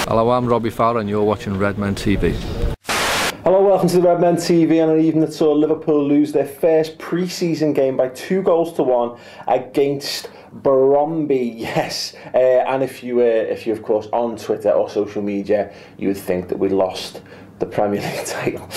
Hello, I'm Robbie Fowler and you're watching Redmen TV. Hello, welcome to the Redmen TV on an evening that saw Liverpool lose their first pre-season game by 2-1 against Brondby. Yes, and if you of course on Twitter or social media, you would think that we'd lost the Premier League title.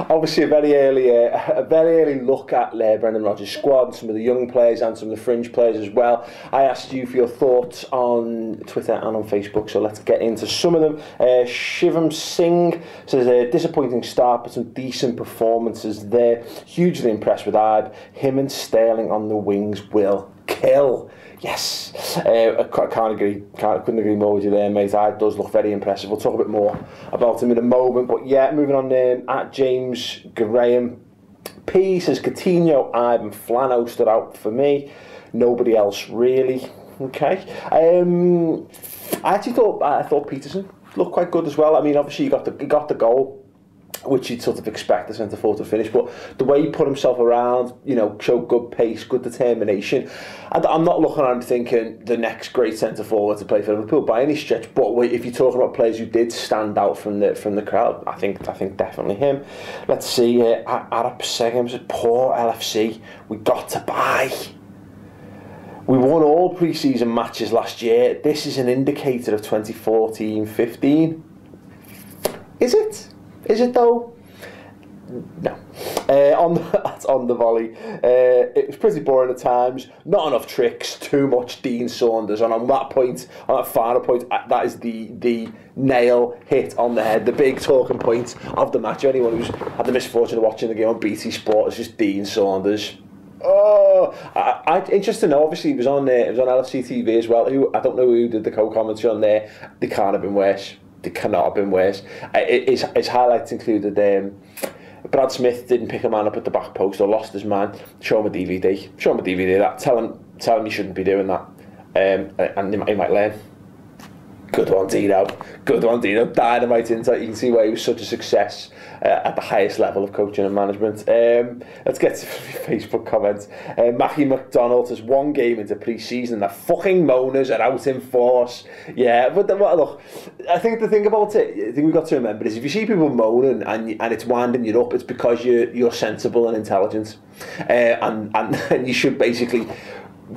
Obviously, a very early look at Brendan Rodgers' squad, and some of the young players and some of the fringe players as well. I asked you for your thoughts on Twitter and on Facebook, so let's get into some of them. Shivam Singh says a disappointing start, but some decent performances there. Hugely impressed with Ibe. Him and Sterling on the wings will kill. Yes, I couldn't agree more with you there, mate. Ibe does look very impressive. We'll talk a bit more about him in a moment. But yeah, moving on at James Graham P says Coutinho, Ibe and Flano stood out for me. Nobody else really. Okay. I thought Peterson looked quite good as well. I mean, obviously he got the goal, which you'd sort of expect the centre-forward to finish, but the way he put himself around, you know, showed good pace, good determination. And I'm not looking at him thinking the next great centre-forward to play for Liverpool by any stretch, but if you're talking about players who did stand out from the crowd, I think definitely him. Let's see, Arab Segem said, poor LFC, we got to buy. We won all pre-season matches last year. This is an indicator of 2014-15. Is it? Is it though? No. On the volley, it was pretty boring at times. Not enough tricks. Too much Dean Saunders. And on that final point, that is the nail hit on the head. The big talking point of the match. Anyone who's had the misfortune of watching the game on BT Sport is just Dean Saunders. Oh, interesting to know. Obviously, it was on LFC TV as well. I don't know who did the co-commentary on there. They can't have been worse. They cannot have been worse. His highlights included Brad Smith didn't pick a man up at the back post or lost his man. Show him a DVD. Show him a DVD. That tell him you shouldn't be doing that. And he might learn. Good one, Dino. Good one, Dino. Dynamite insight. You can see why he was such a success at the highest level of coaching and management. Let's get to Facebook comments. Mackie McDonald says, one game into pre-season, the fucking moaners are out in force. Yeah, but look, I think the thing about it, I think we've got to remember is if you see people moaning and it's winding you up, it's because you're sensible and intelligent. And you should basically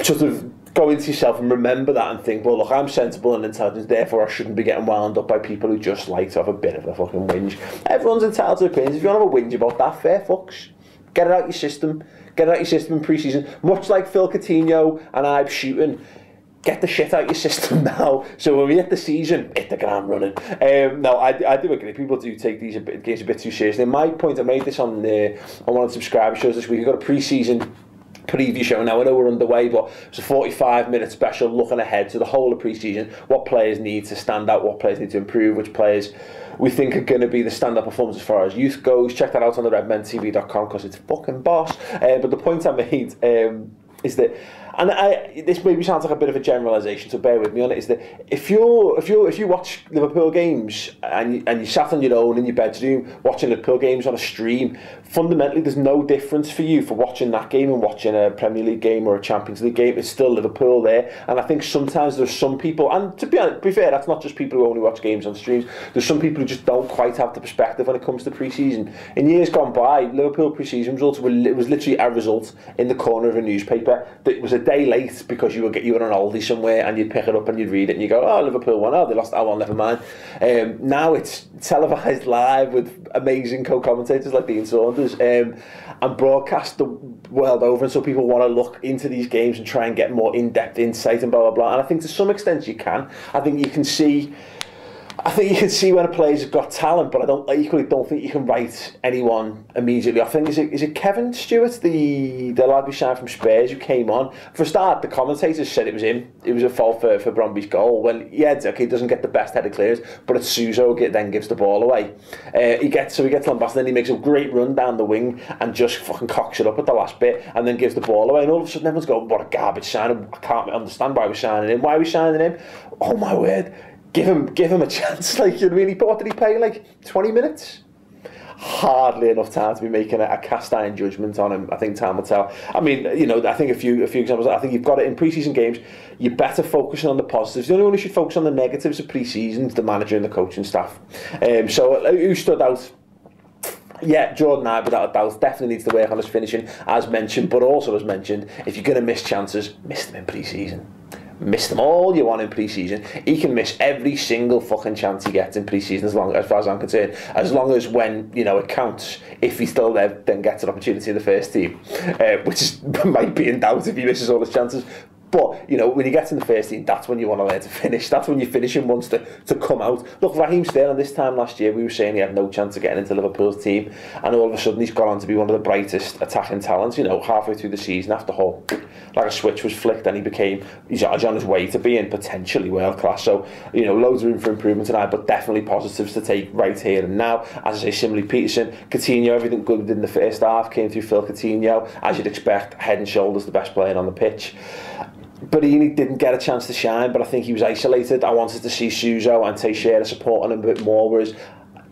sort of go into yourself and remember that and think, well, look, I'm sensible and intelligent, therefore I shouldn't be getting wound up by people who just like to have a bit of a fucking whinge. Everyone's entitled to opinions. If you want to have a whinge about that, fair fucks. Get it out your system. Get it out your system in pre-season. Much like Phil Coutinho and Ibe shooting, get the shit out your system now. So when we hit the season, hit the ground running. No, I do agree. People do take these games a bit too seriously. My point, I made this on one of the subscriber shows this week. We've got a pre-season preview show now. I know we're underway, but it's a 45-minute special looking ahead to the whole of pre-season, what players need to stand out, what players need to improve, which players we think are going to be the stand-up performance as far as youth goes. Check that out on the redmentv.com because it's fucking boss. But the point I made is that, and this maybe sounds like a bit of a generalisation, so bear with me on it, is that if you watch Liverpool games and you sat on your own in your bedroom watching Liverpool games on a stream, fundamentally there's no difference for you for watching that game and watching a Premier League game or a Champions League game. It's still Liverpool there. And I think sometimes there's some people, and to be fair, that's not just people who only watch games on streams, there's some people who just don't quite have the perspective when it comes to pre-season. In years gone by, Liverpool pre-season results was literally a result in the corner of a newspaper that was a day late because you were on an oldie somewhere and you'd pick it up and you'd read it and you go, oh, Liverpool won, oh, they lost, oh well, never mind. Now it's televised live with amazing co-commentators like Dean Saunders and broadcast the world over, and so people want to look into these games and try and get more in-depth insight and blah blah blah. And I think to some extent you can. I think you can see when a player's got talent, but I equally don't think you can write anyone immediately. I think is it Kevin Stewart, the lad we signed from Spurs, who came on. For a start, the commentators said it was him. It was a fault for Brondby's goal. When he doesn't get the best headed clearance, but it's Suso then gives the ball away. He gets lambasted, then he makes a great run down the wing and just fucking cocks it up at the last bit, and then gives the ball away. And all of a sudden, everyone's going, "What a garbage signing! I can't understand why we're signing him. Why are we signing him? Oh my word!" Give him a chance, like, you know what I mean? What did he play, like 20 minutes? hardly enough time to be making a cast iron judgment on him. I think time will tell. I mean, you know, I think a few examples. I think you've got it in pre-season games. You're better focusing on the positives. The only one who should focus on the negatives of pre-season is the manager and the coaching staff. So who stood out? Yeah, Jordon Ibe, without a doubt, definitely needs to work on his finishing, as mentioned, but also as mentioned, if you're going to miss chances, miss them in pre-season. Miss them all you want in pre-season. He can miss every single fucking chance he gets in pre-season, as far as I'm concerned. As long as when, you know, it counts, if he's still there, then gets an opportunity in the first team, which might be in doubt if he misses all his chances. But, you know, when he gets in the first team, that's when you want to learn to finish. That's when your finishing wants to come out. Look, Raheem Sterling, this time last year, we were saying he had no chance of getting into Liverpool's team. And all of a sudden, he's gone on to be one of the brightest attacking talents, you know, halfway through the season, after Hull. Like a switch was flicked and he's on his way to being potentially world class. So, you know, loads of room for improvement tonight, but definitely positives to take right here and now. As I say, similarly, Peterson, Coutinho, everything good in the first half came through Phil Coutinho. As you'd expect, head and shoulders the best player on the pitch. Barini didn't get a chance to shine, but I think he was isolated. I wanted to see Suso and Teixeira supporting him a bit more, whereas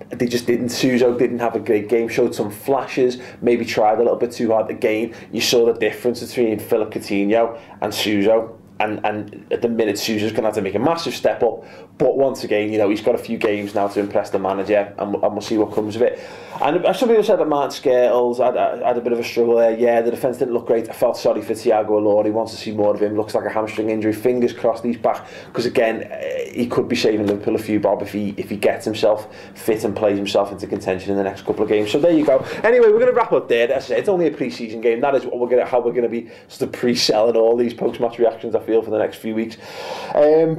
they just didn't. Suso didn't have a great game, showed some flashes, maybe tried a little bit too hard again. You saw the difference between Philip Coutinho and Suso. And at the minute, Suso's going to have to make a massive step up. But once again, you know, he's got a few games now to impress the manager, and we'll see what comes of it. And some people said that Martin Skrtel's had a bit of a struggle there. Yeah, the defence didn't look great. I felt sorry for Thiago Alori. Wants to see more of him. Looks like a hamstring injury. Fingers crossed he's back, because again, he could be saving Liverpool a few bob if he gets himself fit and plays himself into contention in the next couple of games. So there you go. Anyway, we're going to wrap up there. As I said, it's only a pre-season game. That is what how we're going to be sort of pre-selling all these post-match reactions, I feel, for the next few weeks.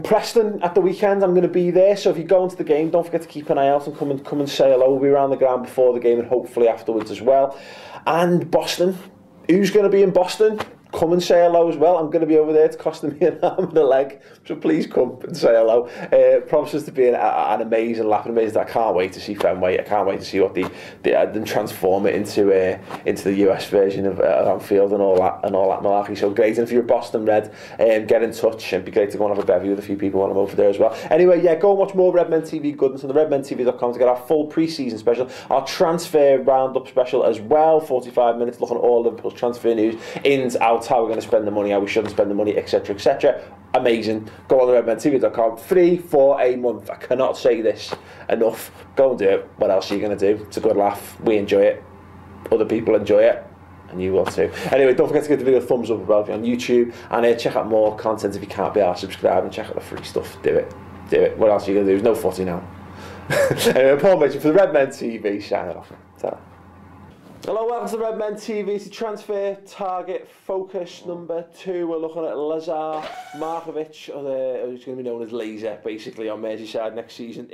Preston at the weekend, I'm going to be there, so if you go into the game, don't forget to keep an eye out and come and say hello. We'll be around the ground before the game and hopefully afterwards as well. And Boston, who's going to be in Boston? Come and say hello as well. I'm going to be over there. It's costing me an arm and a leg, so please come and say hello. Promises to be an amazing laugh, amazing. I can't wait to see Fenway. I can't wait to see what them transform it into the US version of Anfield and all that malarkey. So great. And if you're a Boston Red, get in touch. It'd be great to go and have a bevy with a few people while I'm over there as well. Anyway, yeah, go and watch more Redmen TV goodness on the redmentv.com to get our full pre-season special, our transfer roundup special as well. 45 minutes looking at all Liverpool's transfer news, ins, outs, how we're going to spend the money, how we shouldn't spend the money, etc, etc. Amazing. Go on the redmentv.com, free for a month. I cannot say this enough. Go and do it. What else are you going to do? It's a good laugh. We enjoy it. Other people enjoy it. And you will too. Anyway, don't forget to give the video a thumbs up about it on YouTube, and check out more content if you can't be arsed. Subscribe and check out the free stuff. Do it. Do it. What else are you going to do? There's no footy now. Anyway, Paul Mitchell for the Redmen TV. Signing off. Ta. Hello, welcome to the Redmen TV. It's the transfer target focus number 2. We're looking at Lazar Markovic, who's going to be known as Laser, basically, on Merseyside next season.